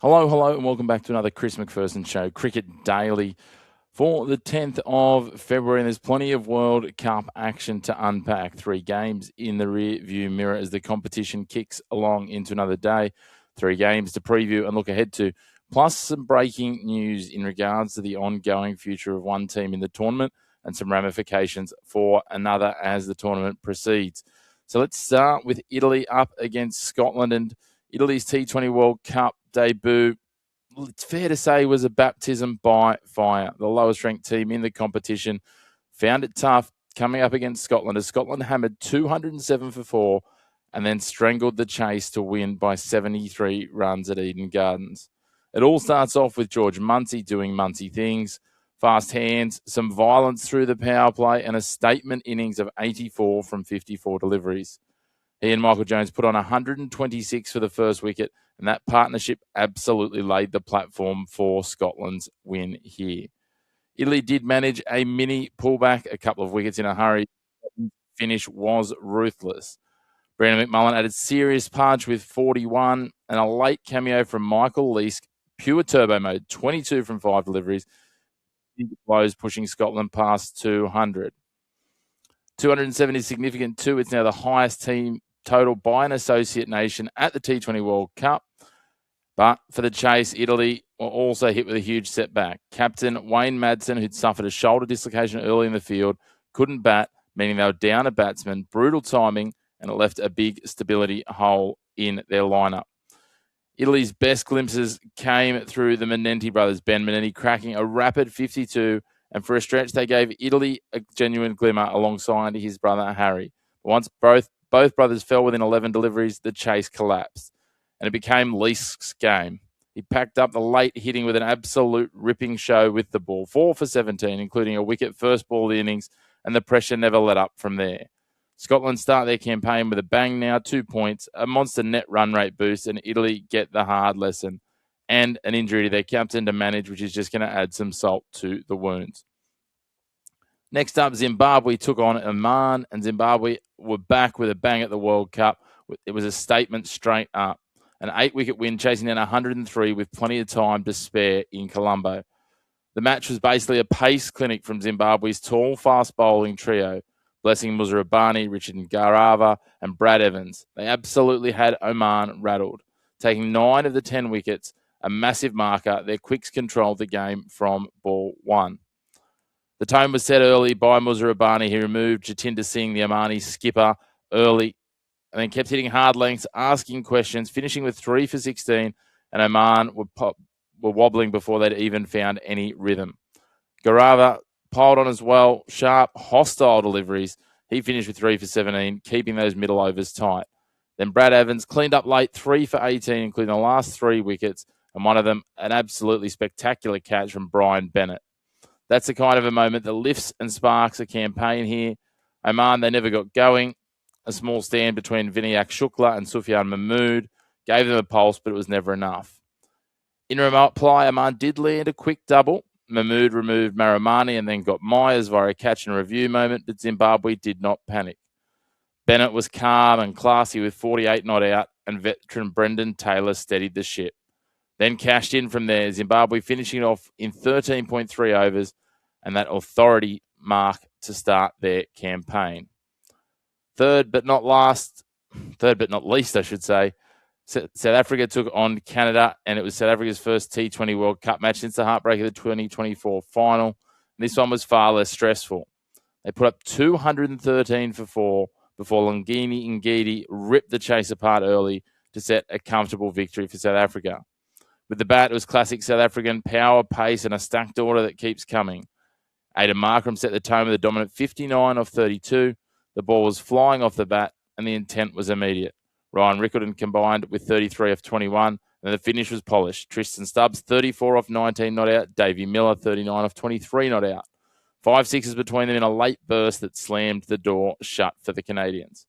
Hello, and welcome back to another Chris McPherson Show, Cricket Daily, for the 10th of February. And there's plenty of World Cup action to unpack. 3 games in the rear view mirror as the competition kicks along into another day. 3 games to preview and look ahead to, plus some breaking news in regards to the ongoing future of one team in the tournament and some ramifications for another as the tournament proceeds. So let's start with Italy up against Scotland, and Italy's T20 World Cup debut, it's fair to say, was a baptism by fire. The lowest ranked team in the competition found it tough coming up against Scotland as Scotland hammered 207 for 4 and then strangled the chase to win by 73 runs at Eden Gardens. It all starts off with George Munsey doing Munsey things, fast hands, some violence through the power play, and a statement innings of 84 from 54 deliveries. He and Michael Jones put on 126 for the first wicket, and that partnership absolutely laid the platform for Scotland's win here. Italy did manage a mini pullback, a couple of wickets in a hurry. Finish was ruthless. Brandon McMullen added serious punch with 41 and a late cameo from Michael Leask, pure turbo mode, 22 from 5 deliveries. Blows pushing Scotland past 200. 270 is significant too. It's now the highest team total by an associate nation at the T20 World Cup. But for the chase, Italy were also hit with a huge setback. Captain Wayne Madsen, who'd suffered a shoulder dislocation early in the field, couldn't bat, meaning they were down a batsman. Brutal timing, and it left a big stability hole in their lineup. Italy's best glimpses came through the Menenti brothers, Ben Menenti cracking a rapid 52, and for a stretch they gave Italy a genuine glimmer alongside his brother Harry. But once both brothers fell within 11 deliveries, the chase collapsed, and it became Leask's game. He packed up the late hitting with an absolute ripping show with the ball, 4 for 17, including a wicket first ball of the innings, and the pressure never let up from there. Scotland start their campaign with a bang now, 2 points, a monster net run rate boost, and Italy get the hard lesson and an injury to their captain to manage, which is just going to add some salt to the wounds. Next up, Zimbabwe took on Oman, and Zimbabwe were back with a bang at the World Cup. It was a statement straight up. An 8-wicket win, chasing down 103 with plenty of time to spare in Colombo. The match was basically a pace clinic from Zimbabwe's tall, fast bowling trio, Blessing Muzarabani, Richard Ngarava, and Brad Evans. They absolutely had Oman rattled. Taking 9 of the 10 wickets, a massive marker, their quicks controlled the game from ball 1. The tone was set early by Muzarabani. He removed Jatinder Singh, the Omani skipper, early, and then kept hitting hard lengths, asking questions, finishing with 3 for 16, and Oman were wobbling before they'd even found any rhythm. Garava piled on as well, sharp, hostile deliveries. He finished with 3 for 17, keeping those middle overs tight. Then Brad Evans cleaned up late, 3 for 18, including the last 3 wickets, and one of them an absolutely spectacular catch from Brian Bennett. That's the kind of a moment that lifts and sparks a campaign here. Oman, they never got going. A small stand between Vinayak Shukla and Sufyan Mahmood gave them a pulse, but it was never enough. In reply, Oman did land a quick double. Mahmood removed Maramani and then got Myers via a catch and review moment, but Zimbabwe did not panic. Bennett was calm and classy with 48 not out, and veteran Brendan Taylor steadied the ship. Then cashed in from there, Zimbabwe finishing off in 13.3 overs, and that authority mark to start their campaign. Third but not least, I should say, South Africa took on Canada, and it was South Africa's first T20 World Cup match since the heartbreak of the 2024 final. And this one was far less stressful. They put up 213 for 4 before Lungini Ngidi ripped the chase apart early to set a comfortable victory for South Africa. With the bat, it was classic South African power, pace, and a stacked order that keeps coming. Aiden Markram set the tone with a dominant 59 off 32. The ball was flying off the bat, and the intent was immediate. Ryan Rickerton combined with 33 off 21, and the finish was polished. Tristan Stubbs, 34 off 19 not out. Davey Miller, 39 off 23 not out. 5 sixes between them in a late burst that slammed the door shut for the Canadians.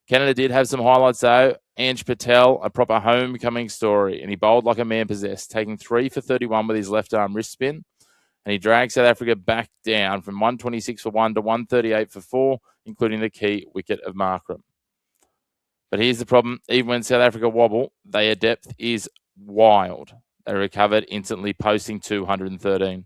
Canada did have some highlights, though. Ange Patel, a proper homecoming story, and he bowled like a man possessed, taking 3 for 31 with his left arm wrist spin, and he dragged South Africa back down from 126 for 1 to 138 for 4, including the key wicket of Markram. But here's the problem. Even when South Africa wobble, their depth is wild. They recovered instantly, posting 213.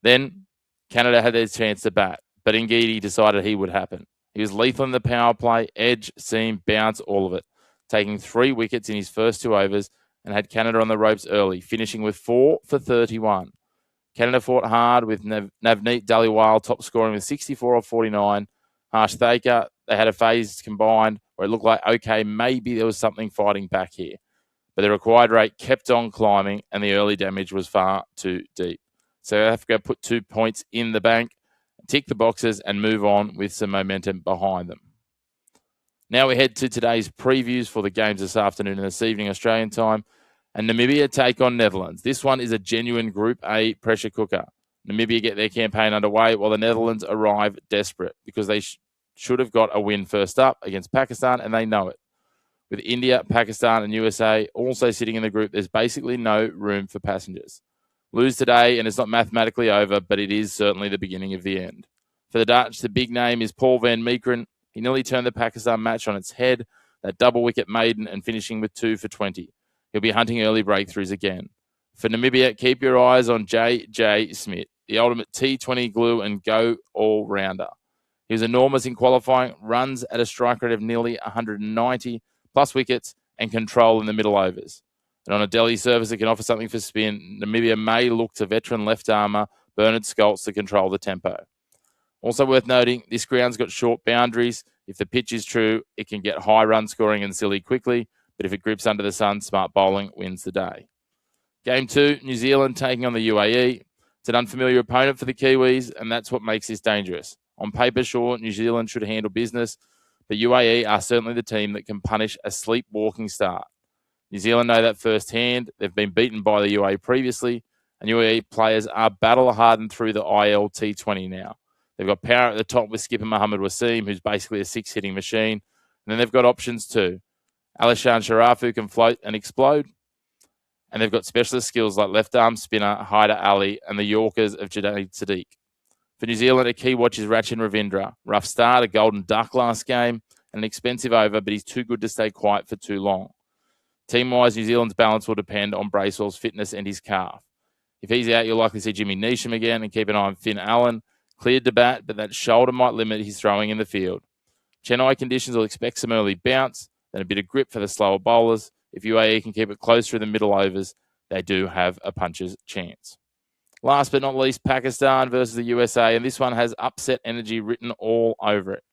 Then Canada had their chance to bat, but Ngidi decided he would happen. He was lethal in the power play, edge, seam, bounce, all of it, taking 3 wickets in his first 2 overs and had Canada on the ropes early, finishing with 4 for 31. Canada fought hard with Navneet Dhaliwal top scoring with 64 off 49. Harsh Thaker, they had a phase combined where it looked like, okay, maybe there was something fighting back here. But the required rate kept on climbing and the early damage was far too deep. So South Africa put 2 points in the bank, tick the boxes and move on with some momentum behind them. Now we head to today's previews for the games this afternoon and this evening Australian time. And Namibia take on Netherlands. This one is a genuine Group A pressure cooker. Namibia get their campaign underway while the Netherlands arrive desperate because they should have got a win first up against Pakistan, and they know it. With India, Pakistan, and USA also sitting in the group, there's basically no room for passengers. Lose today, and it's not mathematically over, but it is certainly the beginning of the end. For the Dutch, the big name is Paul van Meekeren. He nearly turned the Pakistan match on its head, that double-wicket maiden, and finishing with 2 for 20. He'll be hunting early breakthroughs again. For Namibia, keep your eyes on J.J. Smith, the ultimate T20 glue and go all-rounder. He was enormous in qualifying, runs at a strike rate of nearly 190, plus wickets and control in the middle overs. And on a Delhi surface that can offer something for spin, Namibia may look to veteran left-armer Bernard Scholz to control the tempo. Also worth noting, this ground's got short boundaries. If the pitch is true, it can get high run scoring and silly quickly, but if it grips under the sun, smart bowling wins the day. Game 2, New Zealand taking on the UAE. It's an unfamiliar opponent for the Kiwis, and that's what makes this dangerous. On paper, sure, New Zealand should handle business, but UAE are certainly the team that can punish a sleepwalking start. New Zealand know that firsthand. They've been beaten by the UAE previously, and UAE players are battle-hardened through the IL T20 now. They've got power at the top with skipper Mohammad Wasim, who's basically a 6-hitting machine. And then they've got options too. Alishan Sharaf, who can float and explode. And they've got specialist skills like left-arm spinner Haider Ali and the Yorkers of Jadid Sadiq. For New Zealand, a key watch is Rachin Ravindra. Rough start, a golden duck last game, and an expensive over, but he's too good to stay quiet for too long. Team-wise, New Zealand's balance will depend on Bracewell's fitness and his calf. If he's out, you'll likely see Jimmy Neesham again, and keep an eye on Finn Allen. Cleared to bat, but that shoulder might limit his throwing in the field. Chennai conditions will expect some early bounce, then a bit of grip for the slower bowlers. If UAE can keep it close through the middle overs, they do have a puncher's chance. Last but not least, Pakistan versus the USA, and this one has upset energy written all over it.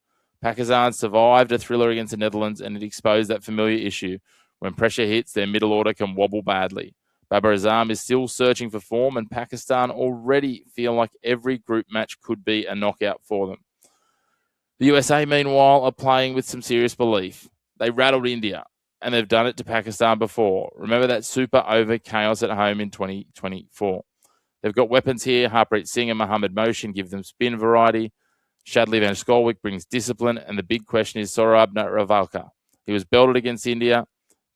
Pakistan survived a thriller against the Netherlands, and it exposed that familiar issue. When pressure hits, their middle order can wobble badly. Babar Azam is still searching for form, and Pakistan already feel like every group match could be a knockout for them. The USA, meanwhile, are playing with some serious belief. They rattled India, and they've done it to Pakistan before. Remember that super over chaos at home in 2024. They've got weapons here. Harpreet Singh and Mohammad Mohsin give them spin variety. Shadley Van Skolwyk brings discipline, and the big question is Saurabh Naravalkar. He was belted against India,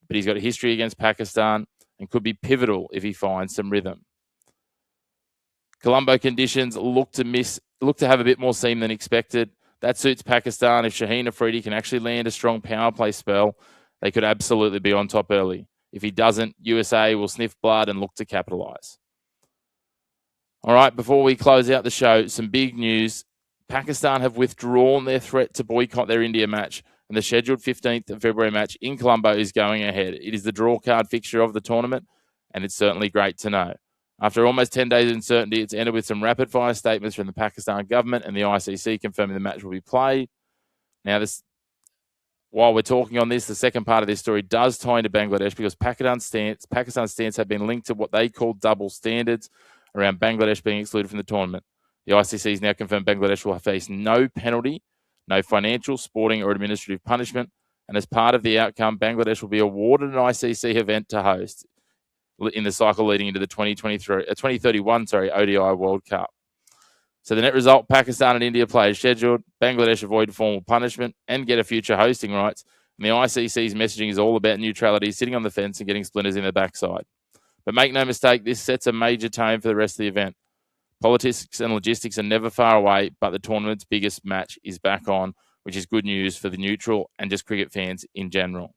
but he's got a history against Pakistan and could be pivotal if he finds some rhythm. Colombo conditions look to have a bit more seam than expected. That suits Pakistan. If Shaheen Afridi can actually land a strong power play spell, they could absolutely be on top early. If he doesn't, USA will sniff blood and look to capitalise. All right, before we close out the show, some big news. Pakistan have withdrawn their threat to boycott their India match, and the scheduled 15th of February match in Colombo is going ahead. It is the draw card fixture of the tournament, and it's certainly great to know. After almost 10 days of uncertainty, it's ended with some rapid-fire statements from the Pakistan government and the ICC confirming the match will be played. Now, while we're talking on this, the second part of this story does tie into Bangladesh because Pakistan's stance have been linked to what they call double standards around Bangladesh being excluded from the tournament. The ICC has now confirmed Bangladesh will face no penalty, no financial, sporting, or administrative punishment, and as part of the outcome, Bangladesh will be awarded an ICC event to host in the cycle leading into the 2031 ODI World Cup. So the net result, Pakistan and India play as scheduled, Bangladesh avoid formal punishment and get a future hosting rights, and the ICC's messaging is all about neutrality, sitting on the fence and getting splinters in the backside. But make no mistake, this sets a major tone for the rest of the event. Politics and logistics are never far away, but the tournament's biggest match is back on, which is good news for the neutral and just cricket fans in general.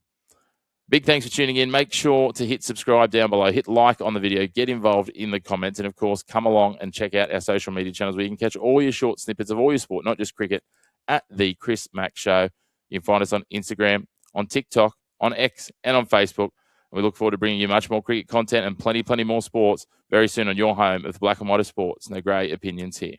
Big thanks for tuning in. Make sure to hit subscribe down below, hit like on the video, get involved in the comments, and of course, come along and check out our social media channels where you can catch all your short snippets of all your sport, not just cricket, at The Chris Mack Show. You can find us on Instagram, on TikTok, on X, and on Facebook. We look forward to bringing you much more cricket content and plenty more sports very soon on your home of the Black and White of Sports. No grey opinions here.